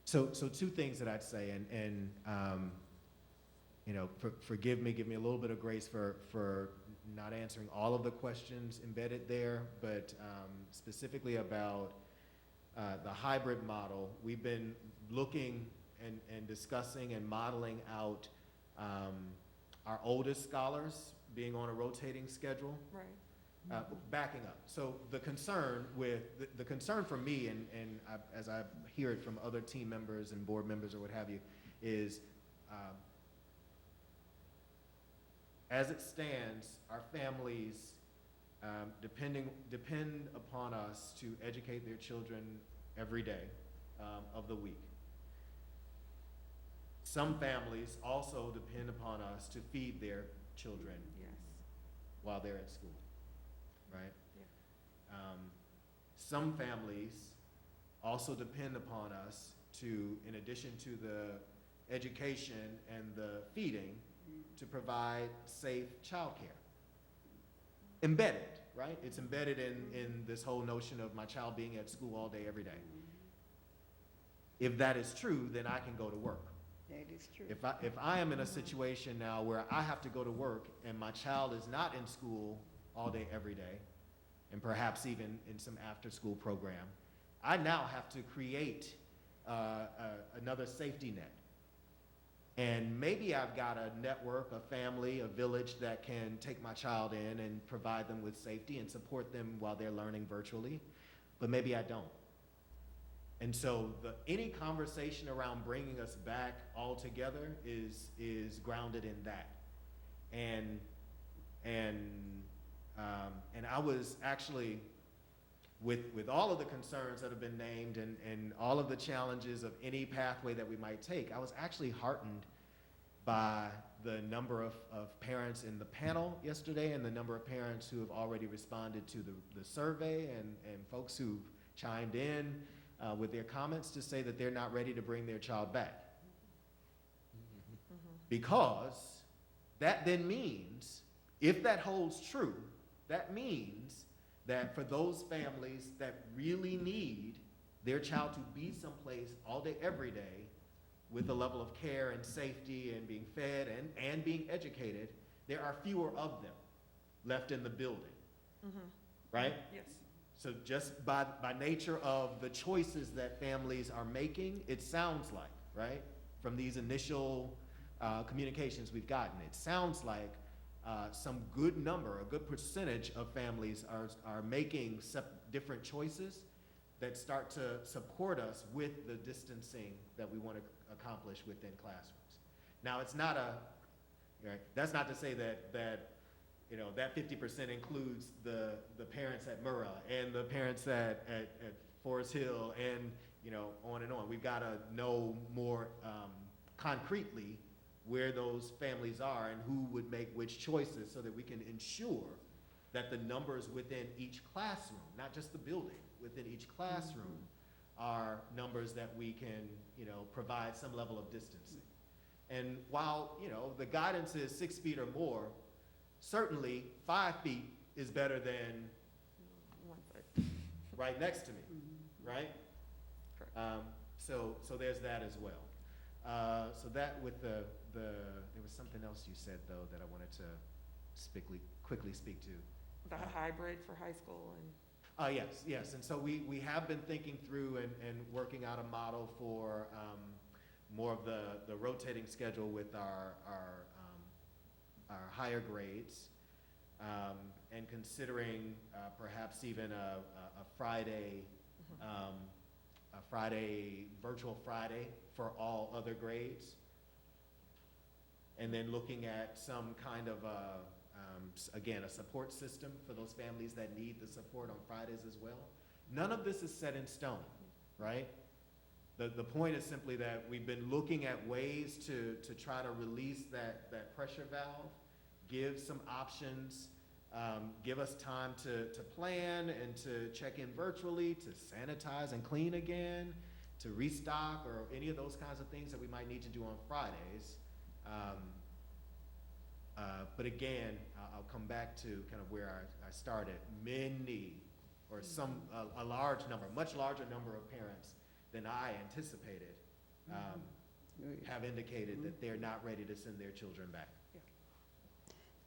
So 2 things that I'd say, and you know, forgive me, give me a little bit of grace for not answering all of the questions embedded there, but specifically about the hybrid model. We've been looking and discussing and modeling out our oldest scholars being on a rotating schedule. Right. Backing up. So the concern for me, and as I hear it from other team members and board members or what have you, is as it stands, our families depend upon us to educate their children every day of the week. Some families also depend upon us to feed their children Yes. while they're at school, right? Yeah. Some families also depend upon us to, in addition to the education and the feeding, to provide safe childcare. Embedded, right? It's embedded in this whole notion of my child being at school all day, every day. If that is true, then I can go to work. That is true. If I am in a situation now where I have to go to work and my child is not in school all day, every day, and perhaps even in some after-school program, I now have to create another safety net. And maybe I've got a network, a family, a village that can take my child in and provide them with safety and support them while they're learning virtually, but maybe I don't. And so any conversation around bringing us back all together is grounded in that. And I was actually, with all of the concerns that have been named and all of the challenges of any pathway that we might take, I was actually heartened by the number of parents in the panel yesterday and the number of parents who have already responded to the survey and folks who've chimed in with their comments to say that they're not ready to bring their child back. Because that then means, if that holds true, that means that for those families that really need their child to be someplace all day, every day, with a level of care and safety and being fed and being educated, there are fewer of them left in the building, right? Yes. So just by nature of the choices that families are making, it sounds like, right, from these initial communications we've gotten, it sounds like some good number, a good percentage of families are making different choices that start to support us with the distancing that we want to accomplish within classrooms. Now, it's not right, that's not to say that you know, that 50% includes the parents at Murrah and the parents at Forest Hill and, you know, on and on. We've got to know more concretely where those families are and who would make which choices so that we can ensure that the numbers within each classroom, not just the building, within each classroom are numbers that we can, you know, provide some level of distancing. And while, you know, the guidance is 6 feet or more, certainly 5 feet is better than 1 foot. right next to me, right? Correct. So there's that as well. So that with there was something else you said though that I wanted to quickly speak to. The hybrid for high school and. Yes, and so we have been thinking through and working out a model for more of the rotating schedule with our higher grades, and considering perhaps even a Friday, virtual Friday for all other grades, and then looking at some kind of again, a support system for those families that need the support on Fridays as well. None of this is set in stone, right? The point is simply that we've been looking at ways to try to release that pressure valve, give some options, give us time to plan and to check in virtually, to sanitize and clean again, to restock or any of those kinds of things that we might need to do on Fridays. But again, I'll come back to kind of where I started. Many, or a large number, much larger number of parents than I anticipated have indicated that they're not ready to send their children back.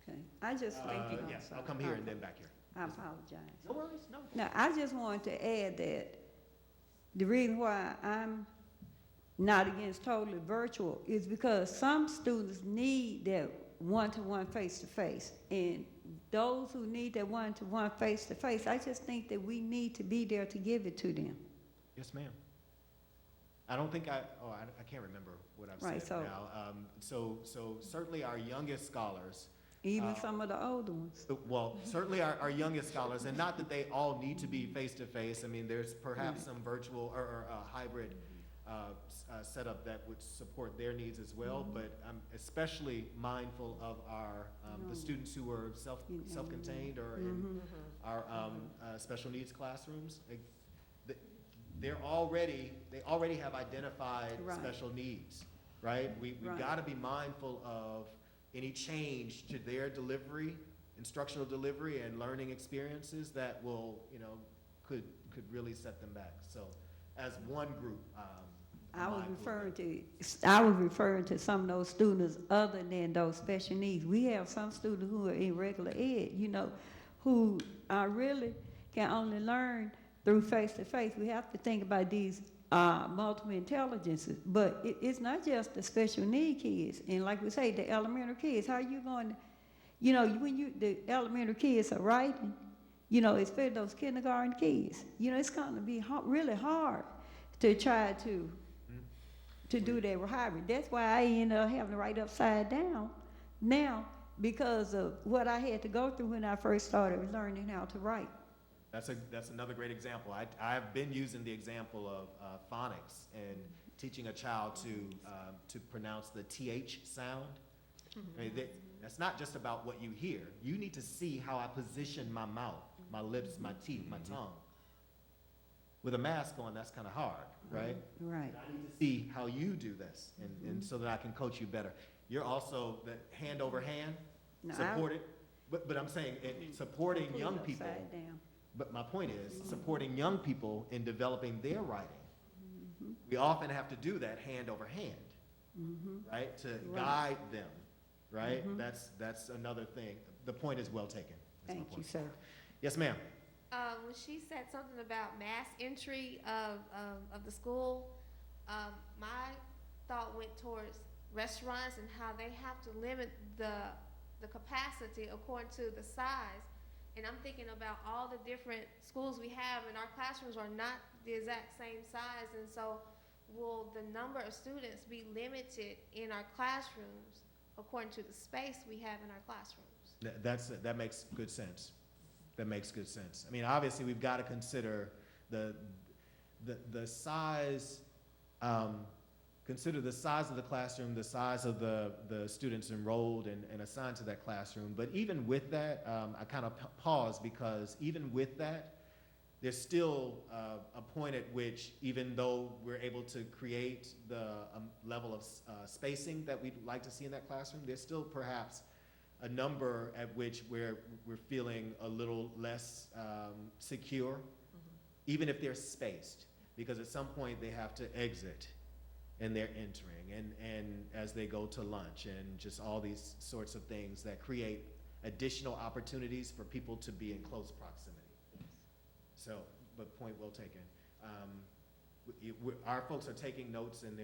Okay, I just, Yes, I'll come here and then back here. I apologize. No worries, no. Now, I just wanted to add that the reason why I'm not against totally virtual is because some students need that one-to-one, face-to-face. And those who need that one-to-one, face-to-face, I just think that we need to be there to give it to them. Yes, ma'am. I don't think I can't remember what I've Right, said so- now. So certainly our youngest scholars, Even some of the older ones. well, certainly our youngest scholars, and not that they all need to be face-to-face. I mean, there's perhaps some virtual or hybrid setup that would support their needs as well, but I'm especially mindful of our the students who are self-contained or in our special needs classrooms. they already have identified Right. special needs, right? We've Right. got to be mindful of any change to their delivery, instructional delivery and learning experiences that will, could really set them back. So as one group, I was mindful of referring to some of those students other than those special needs. We have some students who are in regular ed, who really can only learn through face-to-face. We have to think about these multiple intelligences, but it's not just the special need kids. And like we say, the elementary kids, how you going to, when the elementary kids are writing, especially those kindergarten kids, it's going to be really hard to try to do that hybrid. That's why I end up having to write upside down now, because of what I had to go through when I first started learning how to write. That's another great example. I've been using the example of phonics and teaching a child to pronounce the TH sound. I mean, that's not just about what you hear. You need to see how I position my mouth, my lips, my teeth, my tongue. With a mask on, that's kind of hard, right? Right. I need to see how you do this, and so that I can coach you better. You're also the hand over hand, No, supported, but I'm saying supporting Put it young people. upside down. But my point is, supporting young people in developing their writing. We often have to do that hand over hand, right? To guide them, right? That's another thing. The point is well taken. That's my Thank you, point. sir. Yes, ma'am. When she said something about mass entry of the school, my thought went towards restaurants and how they have to limit the capacity according to the size. And I'm thinking about all the different schools we have, and our classrooms are not the exact same size. And so will the number of students be limited in our classrooms according to the space we have in our classrooms? That makes good sense. That makes good sense. I mean, obviously, we've got to consider the size, consider the size of the classroom, the size of the students enrolled and assigned to that classroom. But even with that, I kind of pause, because even with that, there's still a point at which, even though we're able to create the level of spacing that we'd like to see in that classroom, there's still perhaps a number at which we're feeling a little less secure, even if they're spaced, because at some point they have to exit and they're entering, and as they go to lunch, and just all these sorts of things that create additional opportunities for people to be in close proximity. So, but point well taken. Our folks are taking notes, and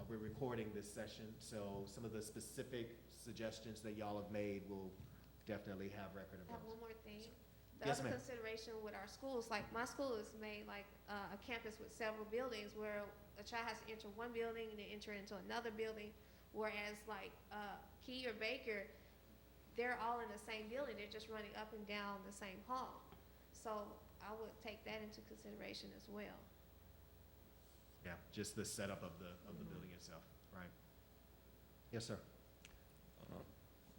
we're recording this session, so some of the specific suggestions that y'all have made will definitely have record of I have those. one more thing. The Yes, other ma'am. consideration with our schools, like my school is made like a campus with several buildings, where a child has to enter one building and then enter into another building, whereas like Key or Baker, they're all in the same building, they're just running up and down the same hall. So I would take that into consideration as well. Yeah, just the setup of the building itself, right? Yes, sir.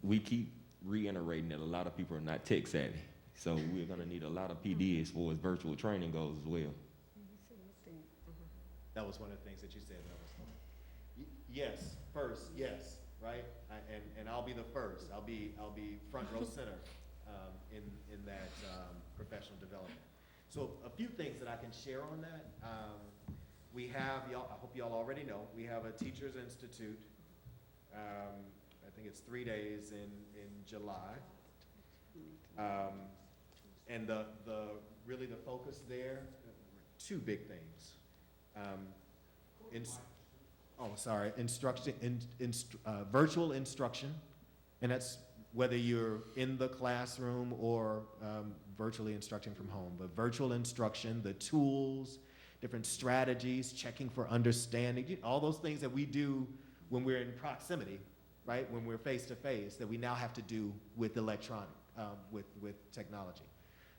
We keep reiterating that a lot of people are not tech savvy. So we're gonna need a lot of PD as far as virtual training goes as well. That was one of the things that you said. Yes, first, yes, right? And I'll be the first. I'll be front row center in that professional development. So a few things that I can share on that. We have, y'all, I hope y'all already know, we have a Teachers Institute. I think it's 3 days in July. And really the focus there, two big things. Virtual instruction, and that's whether you're in the classroom or virtually instructing from home. But virtual instruction, the tools, different strategies, checking for understanding, all those things that we do when we're in proximity, right? When we're face to face, that we now have to do with electronic, with technology.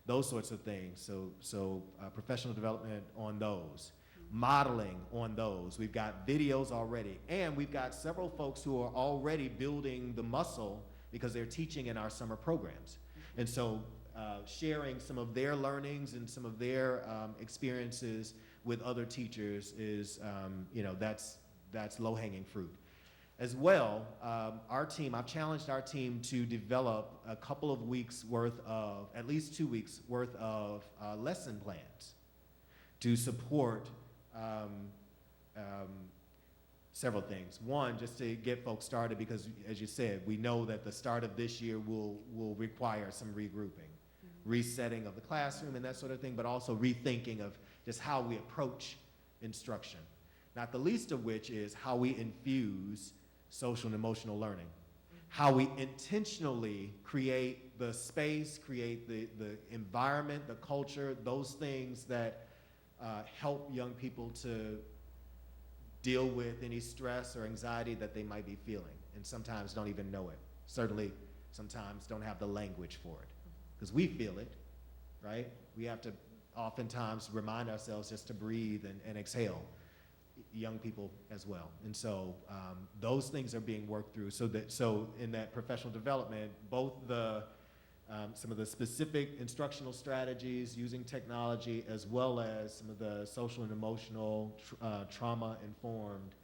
Those sorts of things. So professional development on those. Modeling on those. We've got videos already, and we've got several folks who are already building the muscle because they're teaching in our summer programs. And so sharing some of their learnings and some of their experiences with other teachers is, that's low-hanging fruit. As well, I've challenged our team to develop a couple of weeks worth of, at least 2 weeks worth of lesson plans to support several things. One, just to get folks started, because as you said, we know that the start of this year will require some regrouping, resetting of the classroom and that sort of thing, but also rethinking of just how we approach instruction. Not the least of which is how we infuse social and emotional learning, how we intentionally create the space, create the environment, the culture, those things that help young people to deal with any stress or anxiety that they might be feeling, and sometimes don't even know it. Certainly, sometimes don't have the language for it, because we feel it, right? We have to oftentimes remind ourselves just to breathe and exhale. Young people as well. And so those things are being worked through, so in that professional development, both some of the specific instructional strategies using technology, as well as some of the social and emotional trauma-informed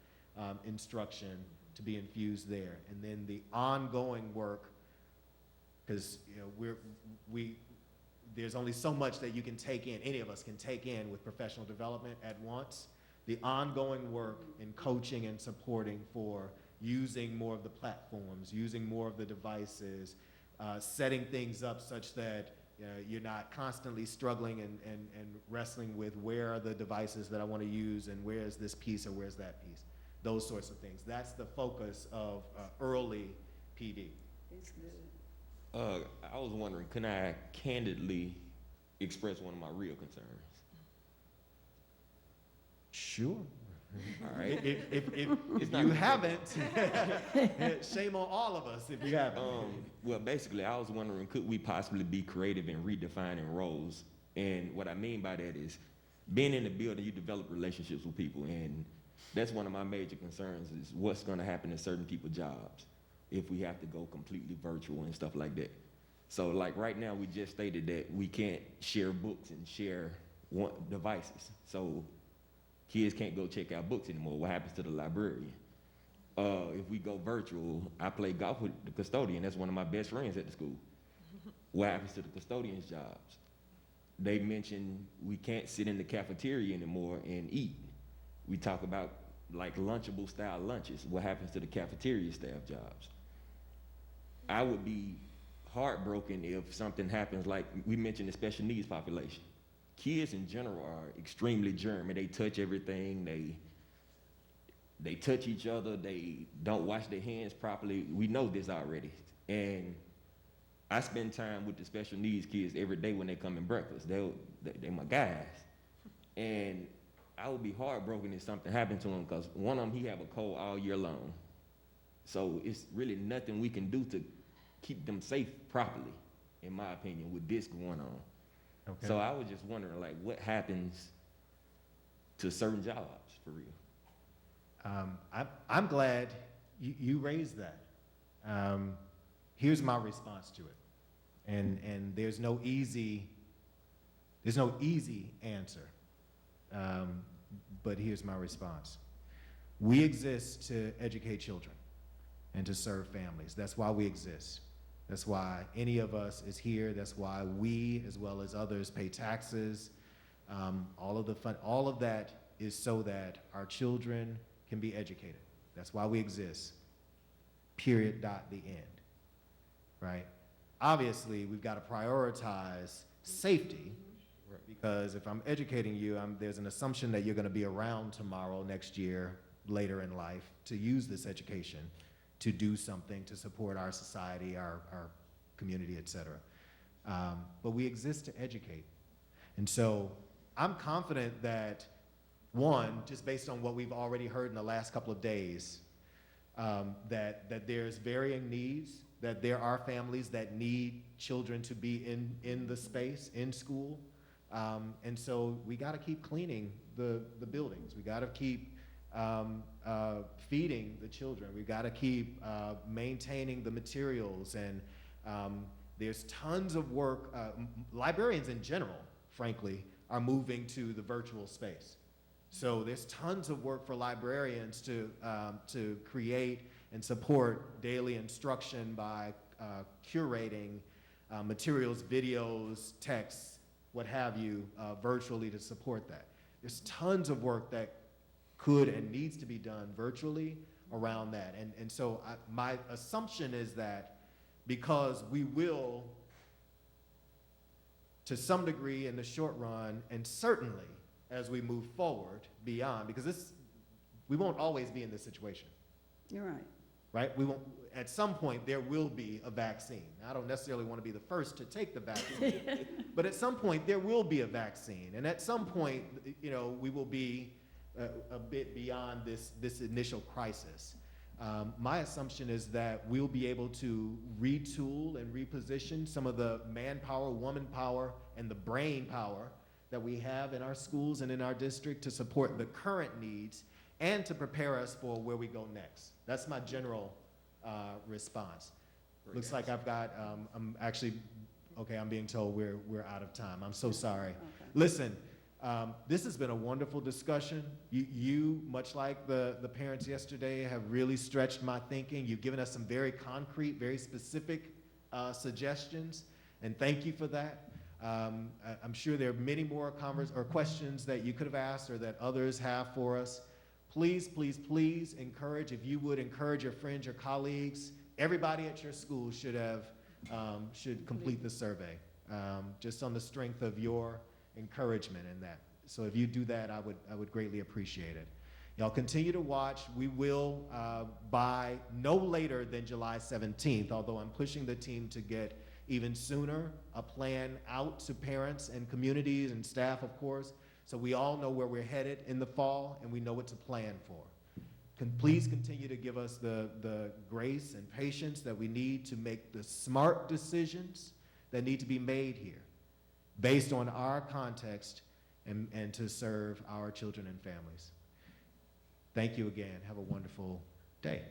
instruction to be infused there. And then the ongoing work, because there's only so much that you can take in, any of us can take in with professional development at once. The ongoing work in coaching and supporting for using more of the platforms, using more of the devices, setting things up such that you're not constantly struggling and wrestling with where are the devices that I want to use and where is this piece or where's that piece. Those sorts of things. That's the focus of early PD. It's good. I was wondering, can I candidly express one of my real concerns? Sure. All right. If not you gonna haven't, shame on all of us if you haven't. Well, basically, I was wondering, could we possibly be creative in redefining roles? And what I mean by that is, being in the building, you develop relationships with people, and that's one of my major concerns is what's going to happen to certain people's jobs if we have to go completely virtual and stuff like that. So, like right now, we just stated that we can't share books and share devices. So kids can't go check out books anymore. What happens to the librarian? If we go virtual, I play golf with the custodian. That's one of my best friends at the school. What happens to the custodian's jobs? They mentioned we can't sit in the cafeteria anymore and eat. We talk about like Lunchable style lunches. What happens to the cafeteria staff jobs? I would be heartbroken if something happens like we mentioned the special needs population. Kids in general are extremely germy. They touch everything. They touch each other. They don't wash their hands properly. We know this already. And I spend time with the special needs kids every day when they come in breakfast. They're my guys. And I would be heartbroken if something happened to them because one of them, he have a cold all year long. So it's really nothing we can do to keep them safe properly, in my opinion, with this going on. Okay. So I was just wondering, like, what happens to certain jobs, for real? I'm glad you raised that. Here's my response to it, and there's no easy answer, but here's my response. We exist to educate children and to serve families. That's why we exist. That's why any of us is here. That's why we, as well as others, pay taxes. All of that is so that our children can be educated. That's why we exist. Period. Dot. The end. Right? Obviously, we've got to prioritize safety, because if I'm educating you, there's an assumption that you're going to be around tomorrow, next year, later in life, to use this education to do something to support our society, our community, et cetera. But we exist to educate. And so I'm confident that, one, just based on what we've already heard in the last couple of days, that there's varying needs, that there are families that need children to be in the space, in school. And so we got to keep cleaning the buildings. We got to keep feeding the children. We've got to keep maintaining the materials, and there's tons of work. Librarians in general, frankly, are moving to the virtual space. So there's tons of work for librarians to create and support daily instruction by curating materials, videos, texts, what have you, virtually to support that. There's tons of work that could and needs to be done virtually around that. And so my assumption is that because we will, to some degree in the short run, and certainly as we move forward beyond, because we won't always be in this situation, You're right. right? We won't, at some point there will be a vaccine. I don't necessarily want to be the first to take the vaccine, but at some point there will be a vaccine. And at some point, you know, we will be a bit beyond this initial crisis. My assumption is that we'll be able to retool and reposition some of the manpower, woman power, and the brain power that we have in our schools and in our district to support the current needs and to prepare us for where we go next. That's my general response. Looks like I've got, I'm actually, okay, I'm being told we're out of time. I'm so sorry. Okay. Listen, this has been a wonderful discussion. You, much like the parents yesterday, have really stretched my thinking. You've given us some very concrete, very specific suggestions, and thank you for that. I'm sure there are many more questions that you could have asked or that others have for us. Please, please, please encourage, if you would encourage your friends, your colleagues, everybody at your school should complete the survey, just on the strength of your encouragement in that. So if you do that, I would greatly appreciate it. Y'all continue to watch. We will, by no later than July 17th, although I'm pushing the team to get even sooner, a plan out to parents and communities and staff, of course, so we all know where we're headed in the fall and we know what to plan for. Please continue to give us the grace and patience that we need to make the smart decisions that need to be made here based on our context and to serve our children and families. Thank you again. Have a wonderful day.